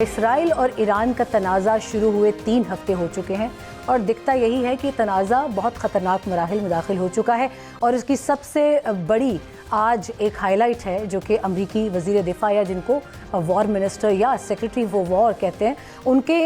اسرائیل اور ایران کا تنازع شروع ہوئے 3 ہفتے ہو چکے ہیں اور دکھتا یہی ہے کہ تنازع بہت خطرناک مراحل میں داخل ہو چکا ہے اور اس کی سب سے بڑی آج ایک ہائی لائٹ ہے جو کہ امریکی وزیر دفاع یا جن کو وار منسٹر یا سیکرٹری فار وار کہتے ہیں ان کے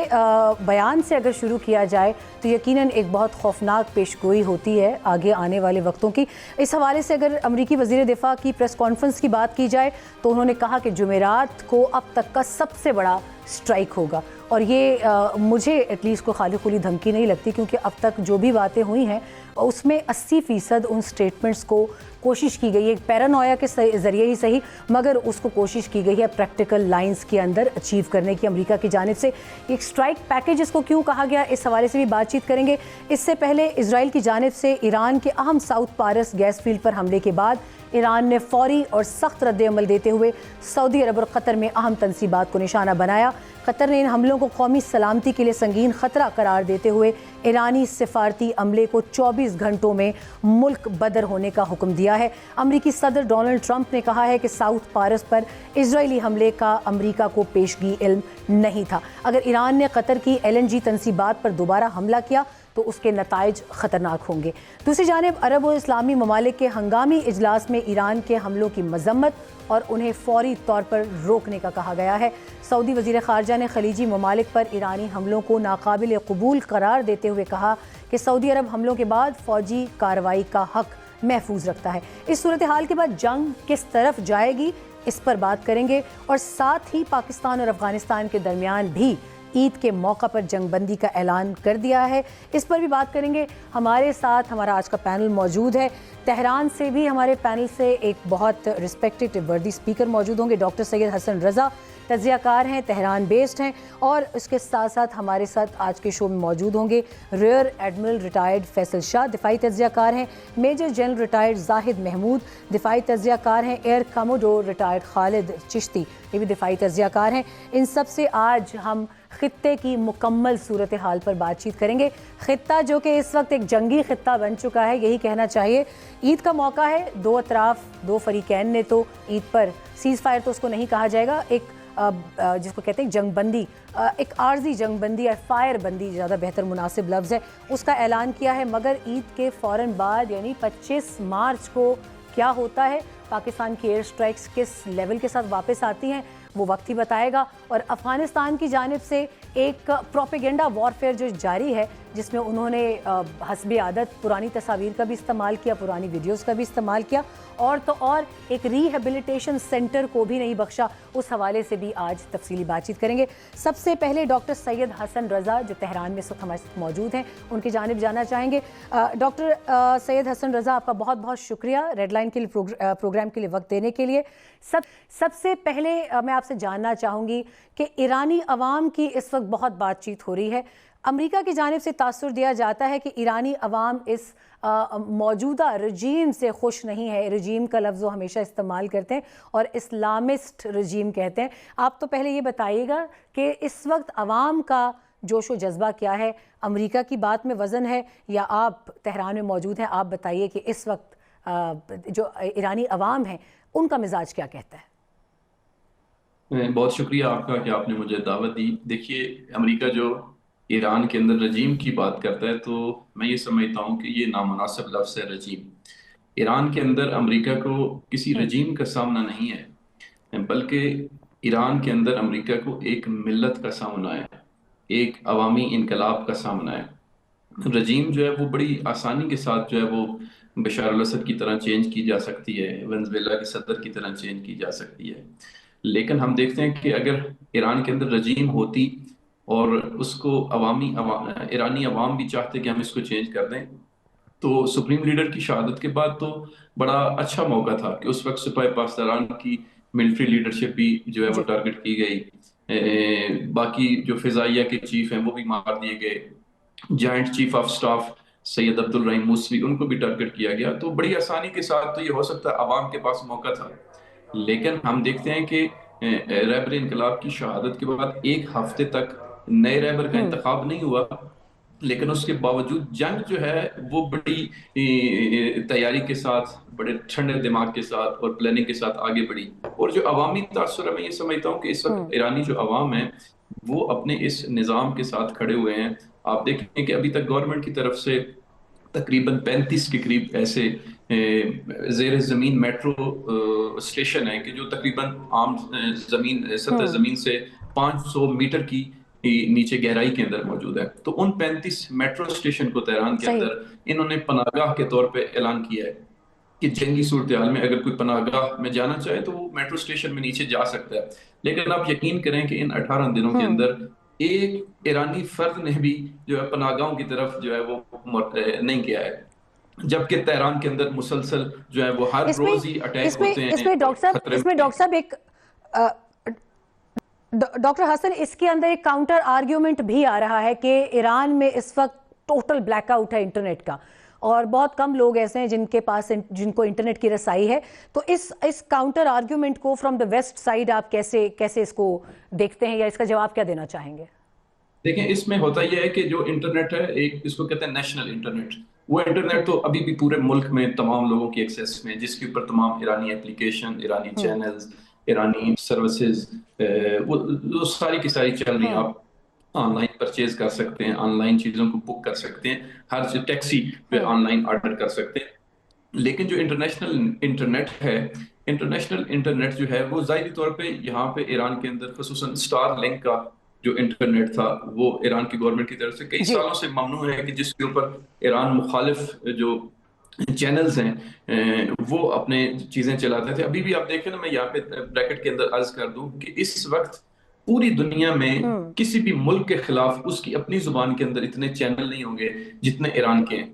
بیان سے اگر شروع کیا جائے تو یقیناً ایک بہت خوفناک پیش گوئی ہوتی ہے آگے آنے والے وقتوں کی۔ اس حوالے سے اگر امریکی وزیر دفاع کی پریس کانفرنس کی بات کی جائے تو انہوں نے کہا کہ جمعرات کو اب تک کا سب سے بڑا سٹرائک ہوگا اور یہ مجھے ایٹ لیسٹ کوئی خالی خلی دھمکی نہیں لگتی کیونکہ اب تک جو بھی باتیں ہوئی ہیں اس میں 80% ان سٹیٹمنٹس کو کوشش کی گئی ہے پیرانویا کے ذریعے ہی صحیح مگر اس کو کوشش کی گئی ہے پریکٹیکل لائنز کے اندر اچیو کرنے کی امریکہ کی جانب سے۔ ایک سٹرائک پیکیج اس کو کیوں کہا گیا اس حوالے سے بھی بات چیت کریں گے۔ اس سے پہلے اسرائیل کی جانب سے ایران کے اہم ساؤتھ پارس گیس فیلڈ پر حملے کے بعد ایران نے فوری اور سخت رد عمل دیتے ہوئے سعودی عرب اور قطر میں اہم تنصیبات کو نشانہ بنایا۔ قطر نے ان حملوں کو قومی سلامتی کے لیے سنگین خطرہ قرار دیتے ہوئے ایرانی سفارتی عملے کو 24 گھنٹوں میں ملک بدر ہونے کا حکم دیا ہے۔ امریکی صدر ڈونلڈ ٹرمپ نے کہا ہے کہ ساؤتھ پارس پر اسرائیلی حملے کا امریکہ کو پیشگی علم نہیں تھا۔ اگر ایران نے قطر کی LNG تنصیبات پر دوبارہ حملہ کیا تو اس کے نتائج خطرناک ہوں گے۔ دوسری جانب عرب و اسلامی ممالک کے ہنگامی اجلاس میں ایران کے حملوں کی مذمت اور انہیں فوری طور پر روکنے کا کہا گیا ہے۔ سعودی وزیر خارجہ نے خلیجی ممالک پر ایرانی حملوں کو ناقابل قبول قرار دیتے ہوئے کہا کہ سعودی عرب حملوں کے بعد فوجی کارروائی کا حق محفوظ رکھتا ہے۔ اس صورتحال کے بعد جنگ کس طرف جائے گی اس پر بات کریں گے اور ساتھ ہی پاکستان اور افغانستان کے درمیان بھی عید کے موقع پر جنگ بندی کا اعلان کر دیا ہے، اس پر بھی بات کریں گے۔ ہمارے ساتھ ہمارا آج کا پینل موجود ہے۔ تہران سے بھی ہمارے پینل سے ایک بہت رسپیکٹڈ وردی اسپیکر موجود ہوں گے، ڈاکٹر سید حسن رضا تجزیہ کار ہیں، تہران بیسڈ ہیں اور اس کے ساتھ ساتھ ہمارے ساتھ آج کے شو میں موجود ہوں گے ریئر ایڈمرل ریٹائرڈ فیصل شاہ دفاعی تجزیہ کار ہیں، میجر جنرل ریٹائرڈ زاہد محمود دفاعی تجزیہ کار ہیں، ایئر کموڈور ریٹائرڈ خالد چشتی یہ بھی دفاعی تجزیہ کار ہیں۔ ان سب سے آج ہم خطے کی مکمل صورتحال پر بات چیت کریں گے۔ خطہ جو کہ اس وقت ایک جنگی خطہ بن چکا ہے یہی کہنا چاہیے۔ عید کا موقع ہے، دو اطراف دو فریقین نے تو عید پر سیز فائر تو اس کو نہیں کہا جائے گا، ایک جس کو کہتے ہیں جنگ بندی، ایک عارضی جنگ بندی یا فائر بندی زیادہ بہتر مناسب لفظ ہے، اس کا اعلان کیا ہے مگر عید کے فوراً بعد یعنی 25 مارچ کو کیا ہوتا ہے، پاکستان کی ایئر سٹرائکس کس لیول کے ساتھ واپس آتی ہیں وہ وقت ہی بتائے گا۔ اور افغانستان کی جانب سے ایک پروپیگنڈا وارفیئر جو جاری ہے جس میں انہوں نے حسب عادت پرانی تصاویر کا بھی استعمال کیا، پرانی ویڈیوز کا بھی استعمال کیا اور تو اور ایک ریہیبلیٹیشن سینٹر کو بھی نہیں بخشا، اس حوالے سے بھی آج تفصیلی بات چیت کریں گے۔ سب سے پہلے ڈاکٹر سید حسن رضا جو تہران میں اس وقت ہمارے ساتھ موجود ہیں ان کی جانب جانا چاہیں گے۔ ڈاکٹر سید حسن رضا آپ کا بہت بہت شکریہ ریڈ لائن کے لیے پروگرام کے لیے وقت دینے کے لیے۔ سب سے پہلے میں آپ سے جاننا چاہوں گی کہ ایرانی عوام کی اس وقت بہت بات چیت ہو رہی ہے، امریکہ کی جانب سے تاثر دیا جاتا ہے کہ ایرانی عوام اس موجودہ رجیم سے خوش نہیں ہے، رجیم کا لفظ وہ ہمیشہ استعمال کرتے ہیں اور اسلامسٹ رجیم کہتے ہیں۔ آپ تو پہلے یہ بتائیے گا کہ اس وقت عوام کا جوش و جذبہ کیا ہے، امریکہ کی بات میں وزن ہے یا آپ تہران میں موجود ہیں، آپ بتائیے کہ اس وقت جو ایرانی عوام ہیں ان کا مزاج کیا کہتا ہے؟ بہت شکریہ آپ کا کہ آپ نے مجھے دعوت دی۔ دیکھیے امریکہ جو ایران کے اندر رجیم کی بات کرتا ہے تو میں یہ سمجھتا ہوں کہ یہ نامناسب لفظ ہے رجیم۔ ایران کے اندر امریکہ کو کسی رجیم کا سامنا نہیں ہے بلکہ ایران کے اندر امریکہ کو ایک ملت کا سامنا ہے، ایک عوامی انقلاب کا سامنا ہے۔ رجیم جو ہے وہ بڑی آسانی کے ساتھ جو ہے وہ بشار الاسد کی طرح چینج کی جا سکتی ہے، ونزویلا کے صدر کی طرح چینج کی جا سکتی ہے، لیکن ہم دیکھتے ہیں کہ اگر ایران کے اندر رجیم ہوتی اور اس کو ایرانی عوام بھی چاہتے کہ ہم اس کو چینج کر دیں تو سپریم لیڈر کی شہادت کے بعد تو بڑا اچھا موقع تھا کہ اس وقت سپاہی پاسداران کی ملٹری لیڈرشپ بھی جو ہے وہ ٹارگٹ کی گئی، باقی جو فضائیہ کے چیف ہیں وہ بھی مار دیے گئے، جوائنٹ چیف آف سٹاف سید عبدالرحیم موسوی ان کو بھی ٹارگٹ کیا گیا، تو بڑی آسانی کے ساتھ تو یہ ہو سکتا ہے عوام کے پاس موقع تھا۔ لیکن ہم دیکھتے ہیں کہ رہبر انقلاب کی شہادت کے بعد ایک ہفتے تک نئے رہبر کا انتخاب نہیں ہوا، لیکن اس کے باوجود جنگ جو ہے وہ بڑی تیاری کے ساتھ، بڑے ٹھنڈے دماغ کے ساتھ اور پلاننگ کے ساتھ آگے بڑھی، اور جو عوامی تاثر ہے میں یہ سمجھتا ہوں کہ اس وقت ایرانی جو عوام ہے وہ اپنے اس نظام کے ساتھ کھڑے ہوئے ہیں. آپ دیکھیں کہ ابھی تک گورنمنٹ کی طرف سے تقریباً 35 کے قریب ایسے زیر زمین میٹرو اسٹیشن ہیں کہ جو تقریباً عام زمین سطح زمین سے 500 میٹر کی نیچے گہرائی کے اندر موجود ہے. تو ان 35 میٹرو اسٹیشن کو تہران کے صحیح. اندر انہوں نے پناہ گاہ کے طور پہ اعلان کیا ہے کہ جنگی صورتحال میں اگر کوئی پناہ گاہ میں جانا چاہے تو وہ میٹرو اسٹیشن میں نیچے جا سکتا ہے. لیکن آپ یقین کریں کہ ان 18 دنوں کے اندر ایک ایرانی فرد نے بھی جو ہے پناہ گاہوں کی طرف جو ہے وہ نہیں کیا ہے، جبکہ تہران کے اندر مسلسل جو ہے وہ ہر اس میں روز ہی اٹیک اس میں ہوتے اس ہیں میں اور ڈاکٹر صاحب خطرے اس میں میں. ڈاکٹر صاحب ایک ڈاکٹر حسن اس کے اندر ایک کاؤنٹر آرگیومنٹ بھی آ رہا ہے کہ ایران میں اس وقت ٹوٹل بلیک آؤٹ ہے انٹرنیٹ کا، اور بہت کم لوگ ایسے ہیں جن کو انٹرنیٹ کی رسائی ہے. تو اس کاؤنٹر آرگیومنٹ کو فرام دا ویسٹ سائیڈ آپ کیسے اس کو دیکھتے ہیں، یا اس کا جواب کیا دینا چاہیں گے؟ دیکھیں اس میں ہوتا یہ ہے کہ جو انٹرنیٹ ہے، ایک اس کو کہتے ہیں نیشنل انٹرنیٹ. وہ انٹرنیٹ تو ابھی بھی پورے ملک میں تمام لوگوں کی ایکسیس میں، جس کے اوپر تمام ایرانی ایپلیکیشن، ایرانی چینلز، ایرانی سروسز وہ ساری کی ساری چل رہی ہیں. آپ آن لائن پرچیز کر سکتے ہیں، آن لائن چیزوں کو بک کر سکتے ہیں، ہر چیز ٹیکسی پہ آن لائن آرڈر کر سکتے ہیں. لیکن جو انٹرنیشنل انٹرنیٹ ہے، انٹرنیشنل انٹرنیٹ جو ہے وہ ظاہری طور پہ یہاں پہ ایران کے اندر خصوصاً اسٹار لنک کا جو انٹرنیٹ تھا وہ ایران کی گورنمنٹ کی طرف سے کئی جی سالوں سے ممنوع ہے، کہ جس کے اوپر ایران مخالف جو چینلز ہیں وہ اپنے چیزیں چلاتے تھے. ابھی بھی آپ دیکھیں نا، میں یہاں پہ بریکٹ کے اندر عرض کر دوں کہ اس وقت پوری دنیا میں کسی بھی ملک کے خلاف اس کی اپنی زبان کے اندر اتنے چینل نہیں ہوں گے جتنے ایران کے ہیں.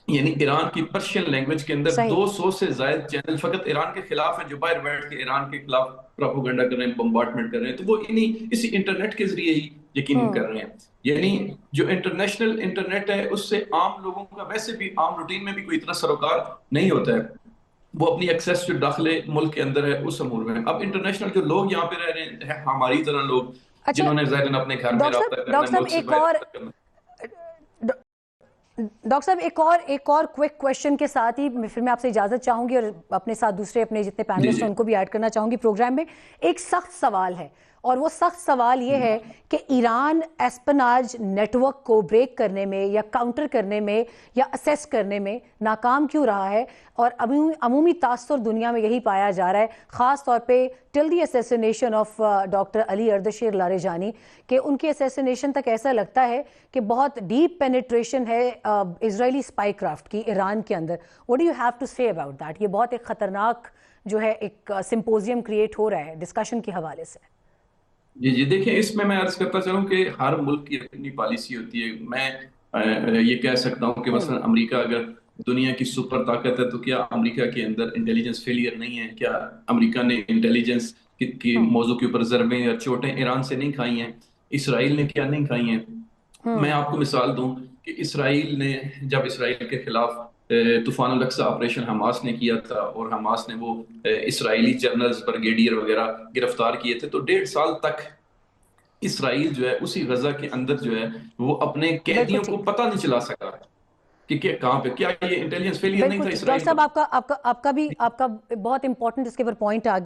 یعنی ایران کی پرشین لینگویج کے اندر صحیح. 200 سے زائد چینل فقط ایران کے خلاف ہیں، جو باہر بیٹھ کے ایران کے خلاف پروپیگنڈا کر رہے ہیں، بمبارڈمنٹ کر رہے ہیں. تو وہ اسی انٹرنیٹ کے ذریعے ہی یقینی کر رہے ہیں. یعنی جو انٹرنیشنل انٹرنیٹ ہے اس سے عام لوگوں کا ویسے بھی عام روٹین میں بھی کوئی اتنا سروکار نہیں ہوتا ہے. وہ اپنی ایکسیس جو داخل ملک کے اندر ہے اس امور میں. اب انٹرنیشنل جو لوگ یہاں پہ رہ رہے ہیں ہماری طرح لوگ، اچھا جنہوں نے ظاہراً اپنے گھر میں رابطہ کرنا ہے، ملک سے باہر رابطہ کرنا. ڈاکٹر صاحب ایک اور کوئک کویشچن کے ساتھ ہی پھر میں آپ سے اجازت چاہوں گی، اور اپنے ساتھ دوسرے اپنے جتنے پینلسٹ ہیں ان کو بھی ایڈ کرنا چاہوں گی پروگرام میں. ایک سخت سوال ہے، اور وہ سخت سوال یہ ہے کہ ایران ایسپناج نیٹ ورک کو بریک کرنے میں یا کاؤنٹر کرنے میں یا اسیس کرنے میں ناکام کیوں رہا ہے؟ اور عمومی تاثر دنیا میں یہی پایا جا رہا ہے، خاص طور پہ till the assassination of doctor Ali Ardeshir Larijani, کہ ان کے اسیسینیشن تک ایسا لگتا ہے کہ بہت ڈیپ پینیٹریشن ہے اسرائیلی اسپائی کرافٹ کی ایران کے اندر. What do you have to say about that? یہ بہت ایک خطرناک جو ہے ایک سمپوزیم کریٹ ہو رہا ہے ڈسکشن کے حوالے سے. جی دیکھیں اس میں عرض کرتا چلوں کہ ہر ملک کی اپنی پالیسی ہوتی ہے. میں یہ کہہ سکتا ہوں کہ مثلا امریکہ اگر دنیا کی سپر طاقت ہے تو کیا امریکہ کے اندر انٹیلیجنس فیلئر نہیں ہے؟ کیا امریکہ نے انٹیلیجنس کی موضوع کے اوپر ضربیں یا چوٹیں ایران سے نہیں کھائی ہیں؟ اسرائیل نے کیا نہیں کھائی ہیں؟ میں آپ کو مثال دوں کہ اسرائیل نے جب اسرائیل کے خلاف طوفان الاقصی آپریشن حماس نے کیا تھا، اور حماس نے وہ اسرائیلی جنرلز برگیڈیئر وغیرہ گرفتار کیے تھے، تو 1.5 سال تک اسرائیل جو ہے اسی غزہ کے اندر جو ہے وہ اپنے قیدیوں کو پتہ نہیں چلا سکا کہ کہاں پہ. کیا یہ انٹیلیجنس فیلئر نہیں بالکل تھا ٹھیک. ڈاکٹر اسرائیل صاحب کا؟ آپ کا بہت امپورٹنٹ اس کے اوپر پوائنٹ آ گیا.